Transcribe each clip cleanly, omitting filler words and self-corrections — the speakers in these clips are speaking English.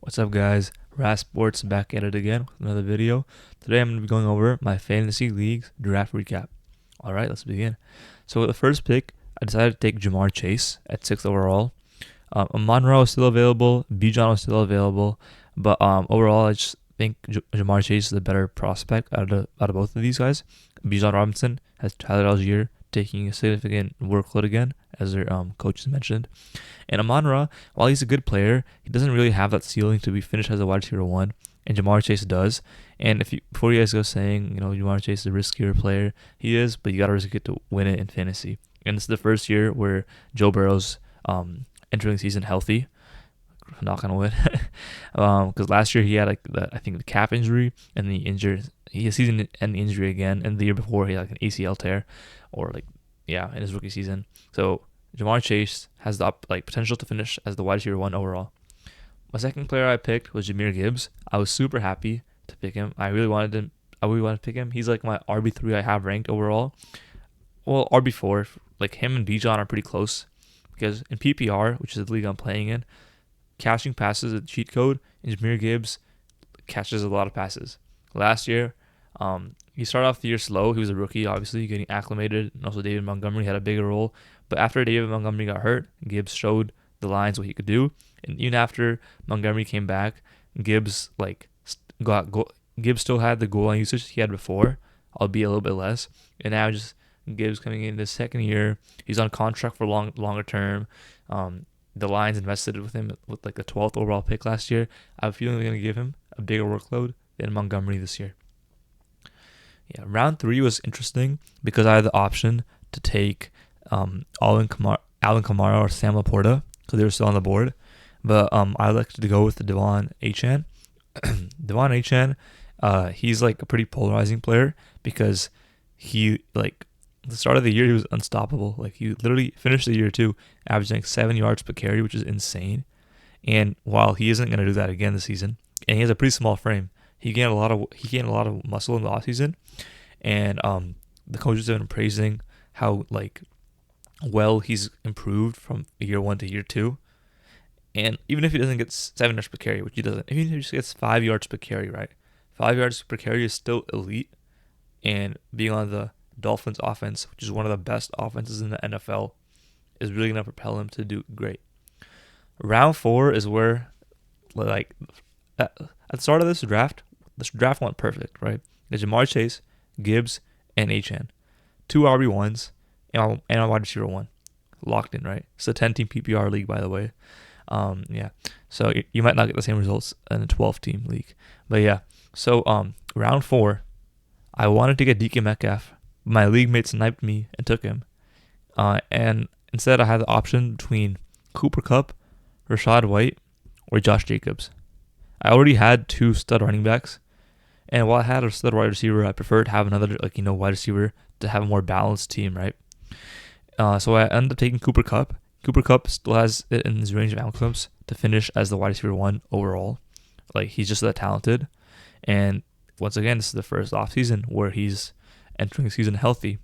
What's up, guys? Ras Sports back at it again with another video. Today I'm going to be going over my fantasy leagues draft recap. Alright, let's begin. So with the first pick, I decided to take Jamar Chase at 6th overall. Amon-Ra is still available, Bijan is still available, but overall I just think Jamar Chase is the better prospect out of both of these guys. Bijan Robinson has Tyler Algier taking a significant workload again, as their coaches mentioned. And Amon-Ra, while he's a good player, he doesn't really have that ceiling to be finished as a wide receiver 1, and Jamar Chase does. And before you guys go saying, Jamar Chase is a riskier player, he is, but you got to risk it to win it in fantasy. And this is the first year where Joe Burrow's entering the season healthy. Knock on wood, because last year he had the calf injury and the he had season-ending injury again, and the year before he had an ACL tear, in his rookie season. So Jamar Chase has the potential to finish as the wide receiver 1 overall. My second player I picked was Jahmyr Gibbs. I was super happy to pick him. I really wanted to pick him. He's like my RB3 I have ranked overall. Well, RB4, him and Bijan are pretty close, because in PPR, which is the league I'm playing in, catching passes is a cheat code, and Jahmyr Gibbs catches a lot of passes. Last year, he started off the year slow. He was a rookie, obviously, getting acclimated, and also David Montgomery had a bigger role. But after David Montgomery got hurt, Gibbs showed the Lions what he could do. And even after Montgomery came back, Gibbs Gibbs still had the goal line usage he had before, albeit a little bit less. And now just Gibbs coming in his second year, he's on contract for longer term. The Lions invested with him with the 12th overall pick last year. I have a feeling they're going to give him a bigger workload than Montgomery this year. Yeah, round 3 was interesting because I had the option to take Alvin Kamara or Sam Laporta because they were still on the board. But I elected to go with the Devon Achane. Devon Achane, he's a pretty polarizing player because he at the start of the year, he was unstoppable. He literally finished the year too, averaging 7 yards per carry, which is insane. And while he isn't going to do that again this season, and he has a pretty small frame, he gained a lot of muscle in the offseason. And the coaches have been praising how well he's improved from year 1 to year 2. And even if he doesn't get 7 yards per carry, which he doesn't, even if he just gets 5 yards per carry, right? 5 yards per carry is still elite. And being on the Dolphins offense, which is one of the best offenses in the NFL, is really going to propel him to do great. Round 4 is where, at the start of this draft went perfect, right? There's Jamar Chase, Gibbs, and Achane. 2 RB1s and a wide receiver 1. Locked in, right? It's a 10-team PPR league, by the way. So you might not get the same results in a 12-team league. But yeah, so round 4, I wanted to get DK Metcalf. My league mate sniped me and took him. And instead, I had the option between Cooper Kupp, Rachaad White, or Josh Jacobs. I already had 2 stud running backs. And while I had a stud wide receiver, I preferred to have another wide receiver to have a more balanced team, right? So I ended up taking Cooper Kupp. Cooper Kupp still has it in his range of outcomes to finish as the wide receiver 1 overall. He's just that talented. And once again, this is the first offseason where he's entering the season healthy,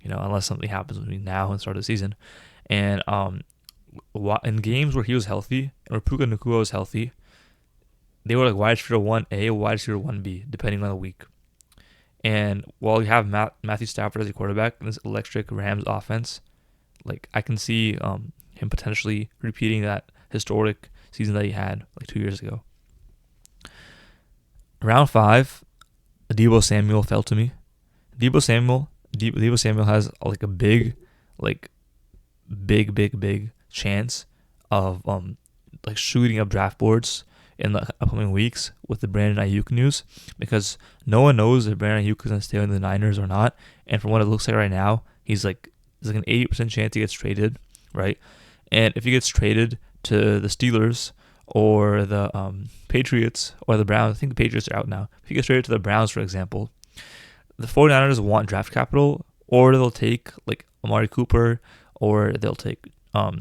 unless something happens between now and the start of the season. And in games where he was healthy and where Puka Nacua was healthy, they were wide receiver 1A or wide receiver 1B, depending on the week. And while you have Matthew Stafford as a quarterback in this electric Rams offense, I can see him potentially repeating that historic season that he had 2 years ago. Round 5, Deebo Samuel fell to me. Deebo Samuel has a big chance of shooting up draft boards in the upcoming weeks with the Brandon Ayuk news, because no one knows if Brandon Ayuk is going to stay in the Niners or not. And from what it looks like right now, there's an 80% chance he gets traded, right? And if he gets traded to the Steelers or the Patriots or the Browns, I think the Patriots are out now. If he gets traded to the Browns, for example, the 49ers want draft capital, or they'll take Amari Cooper, or they'll take a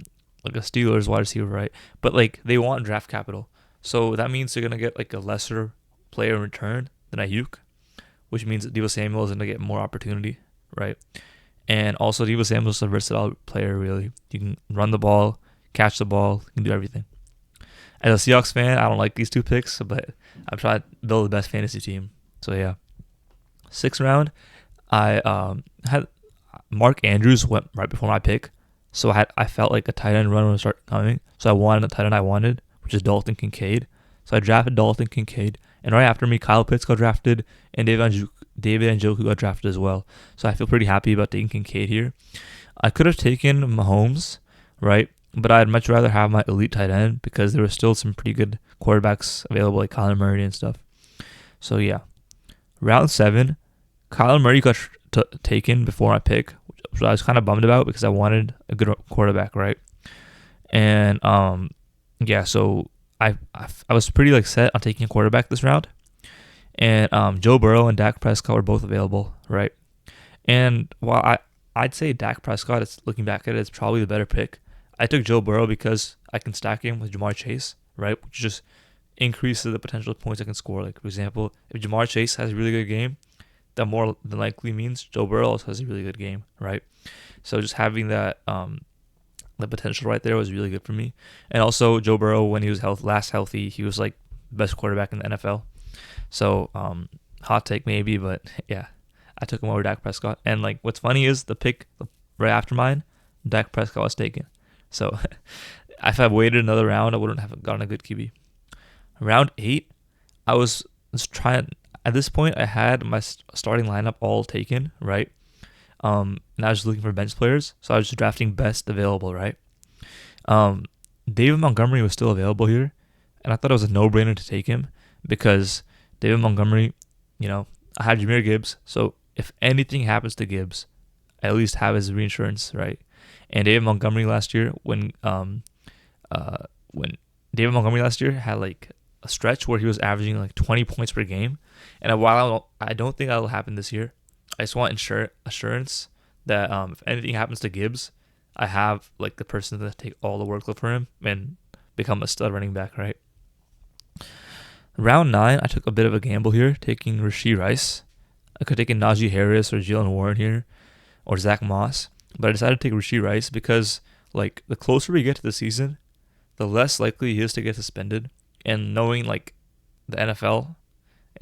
Steelers wide receiver, right? But they want draft capital. So that means they're going to get a lesser player in return than Ayuk, which means that Deebo Samuel is going to get more opportunity, right? And also Deebo Samuel is a versatile player, really. You can run the ball, catch the ball, you can do everything. As a Seahawks fan, I don't like these two picks, but I'm trying to build the best fantasy team. So yeah, 6th round, I had Mark Andrews went right before my pick, so I felt like a tight end run would start coming. So I wanted the tight end I wanted, which is Dalton Kincaid. So I drafted Dalton Kincaid, and right after me, Kyle Pitts got drafted, and David Njoku got drafted as well. So I feel pretty happy about taking Kincaid here. I could have taken Mahomes, right? But I'd much rather have my elite tight end because there were still some pretty good quarterbacks available, like Kyler Murray and stuff. So yeah, round 7, Kyler Murray got taken before my pick, which I was kind of bummed about because I wanted a good quarterback, right? And yeah, so I was pretty like set on taking a quarterback this round, and Joe Burrow and Dak Prescott were both available, right? And while I'd say Dak Prescott, it's looking back at it, it's probably the better pick. I took Joe Burrow because I can stack him with Jamar Chase, right? Which just increases the potential points I can score. Like, for example, if Jamar Chase has a really good game, that more than likely means Joe Burrow also has a really good game, right? So just having that the potential right there was really good for me. And also Joe Burrow, when he was last healthy, he was like the best quarterback in the NFL. So hot take maybe, but yeah, I took him over Dak Prescott. And like what's funny is the pick right after mine, Dak Prescott was taken. So if I waited another round, I wouldn't have gotten a good QB. Round 8, I was trying. At this point, I had my starting lineup all taken, right? And I was looking for bench players, so I was just drafting best available, right? David Montgomery was still available here, and I thought it was a no-brainer to take him because David Montgomery, I had Jahmyr Gibbs, so if anything happens to Gibbs, I at least have his reinsurance, right? And David Montgomery last year, when David Montgomery last year had like a stretch where he was averaging like 20 points per game, and while I don't think that'll happen this year, I just want assurance that if anything happens to Gibbs, I have like the person to take all the workload for him and become a stud running back, right? Round 9, I took a bit of a gamble here, taking Rashee Rice. I could have taken Najee Harris or Jalen Warren here, or Zach Moss, but I decided to take Rashee Rice because like the closer we get to the season, the less likely he is to get suspended. And knowing like the NFL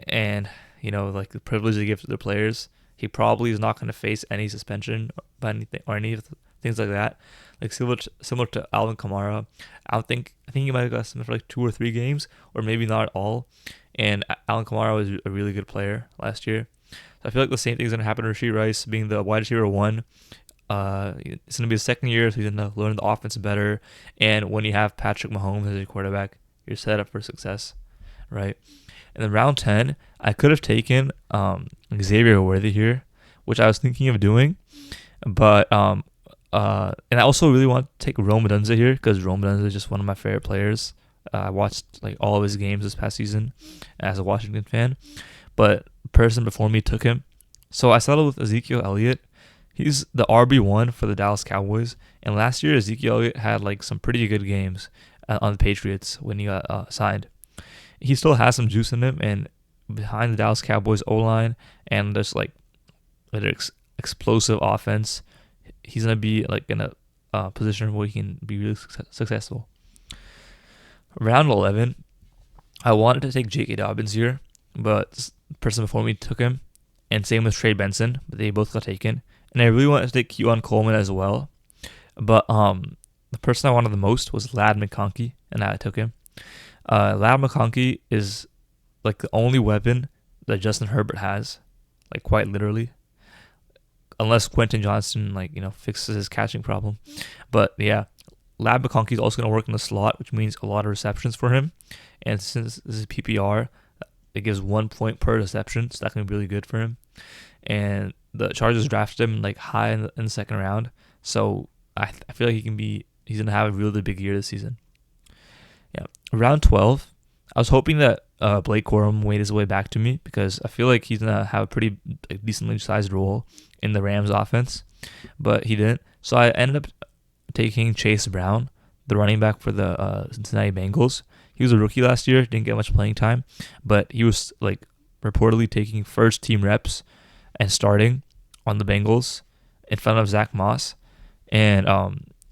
and like the privilege they give to their players, he probably is not going to face any suspension by anything or any things like that. Like similar to Alvin Kamara, I think he might have got suspended for like 2 or 3 games, or maybe not at all. And Alvin Kamara was a really good player last year, so I feel like the same thing is going to happen to Rashee Rice, being the wide receiver 1. It's going to be the second year, so he's going to learn the offense better. And when you have Patrick Mahomes as your quarterback, you're set up for success, right? And then round 10, I could have taken Xavier Worthy here, which I was thinking of doing, but and I also really want to take Rome Odunze here because Rome Odunze is just one of my favorite players. I watched like all of his games this past season as a Washington fan, but the person before me took him, so I settled with Ezekiel Elliott. He's the RB1 for the Dallas Cowboys, and last year Ezekiel Elliott had like some pretty good games on the Patriots when he got signed. He still has some juice in him, and behind the Dallas Cowboys O-line and just like their explosive offense, he's going to be like in a position where he can be really successful. Round 11, I wanted to take J.K. Dobbins here, but the person before me took him, and same with Trey Benson, but they both got taken. And I really wanted to take Keon Coleman as well, but the person I wanted the most was Ladd McConkey, and I took him. Ladd McConkey is like the only weapon that Justin Herbert has, like quite literally, unless Quentin Johnston fixes his catching problem. But yeah, Ladd McConkey is also going to work in the slot, which means a lot of receptions for him. And since this is PPR, it gives 1 point per reception, so that can be really good for him. And the Chargers drafted him like high in the second round, so I feel like he's going to have a really big year this season. Yeah. Round 12, I was hoping that Blake Corum made his way back to me because I feel like he's going to have a pretty decently sized role in the Rams offense, but he didn't. So I ended up taking Chase Brown, the running back for the Cincinnati Bengals. He was a rookie last year, didn't get much playing time, but he was like reportedly taking first team reps and starting on the Bengals in front of Zach Moss. And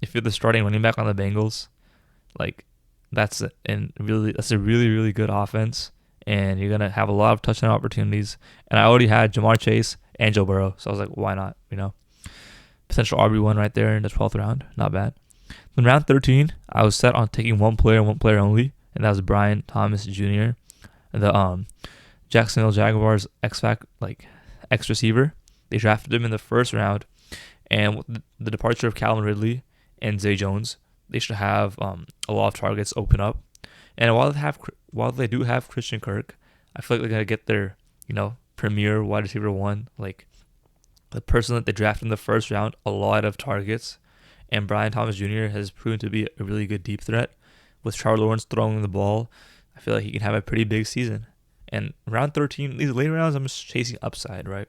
if you're the starting running back on the Bengals, like that's a really, really good offense, and you're gonna have a lot of touchdown opportunities. And I already had Jamar Chase and Joe Burrow, so I was like, why not? Potential RB1 right there in the 12th round, not bad. In round 13, I was set on taking one player only, and that was Brian Thomas Jr., the Jacksonville Jaguars X receiver. They drafted him in the first round, and with the departure of Calvin Ridley and Zay Jones, they should have a lot of targets open up. And while they do have Christian Kirk, I feel like they're gonna get their premier wide receiver one, like the person that they drafted in the first round, a lot of targets. And Brian Thomas Jr. has proven to be a really good deep threat. With Trevor Lawrence throwing the ball, I feel like he can have a pretty big season. And round 13, these later rounds, I'm just chasing upside, right?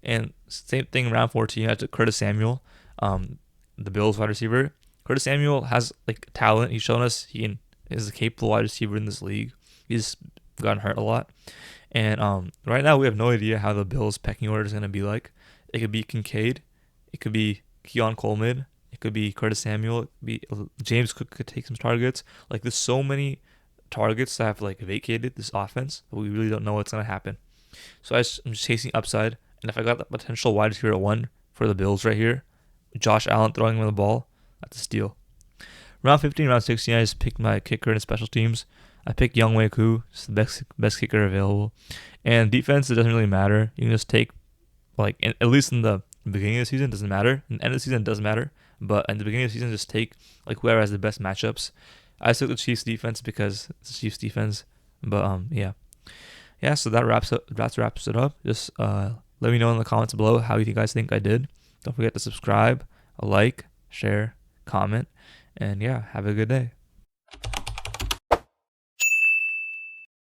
And same thing, round 14, I took Curtis Samuel, the Bills wide receiver. Curtis Samuel has talent. He's shown us he is a capable wide receiver in this league. He's gotten hurt a lot. And right now we have no idea how the Bills' pecking order is going to be like. It could be Kincaid. It could be Keon Coleman. It could be Curtis Samuel. It could be James Cook could take some targets. There's so many targets that have vacated this offense that we really don't know what's going to happen. So I'm just chasing upside. And if I got the potential wide receiver at 1 for the Bills right here, Josh Allen throwing him the ball, that's a steal. Round 15, round 16, I just picked my kicker and special teams. I picked Younghoe Koo, just the best kicker available. And defense, it doesn't really matter. You can just take, at least in the beginning of the season, it doesn't matter. In the end of the season, it doesn't matter. But in the beginning of the season, just take whoever has the best matchups. I took the Chiefs defense because it's the Chiefs defense. But yeah. So that wraps it up. Just let me know in the comments below how you guys think I did. Don't forget to subscribe, like, share, comment, and yeah, have a good day.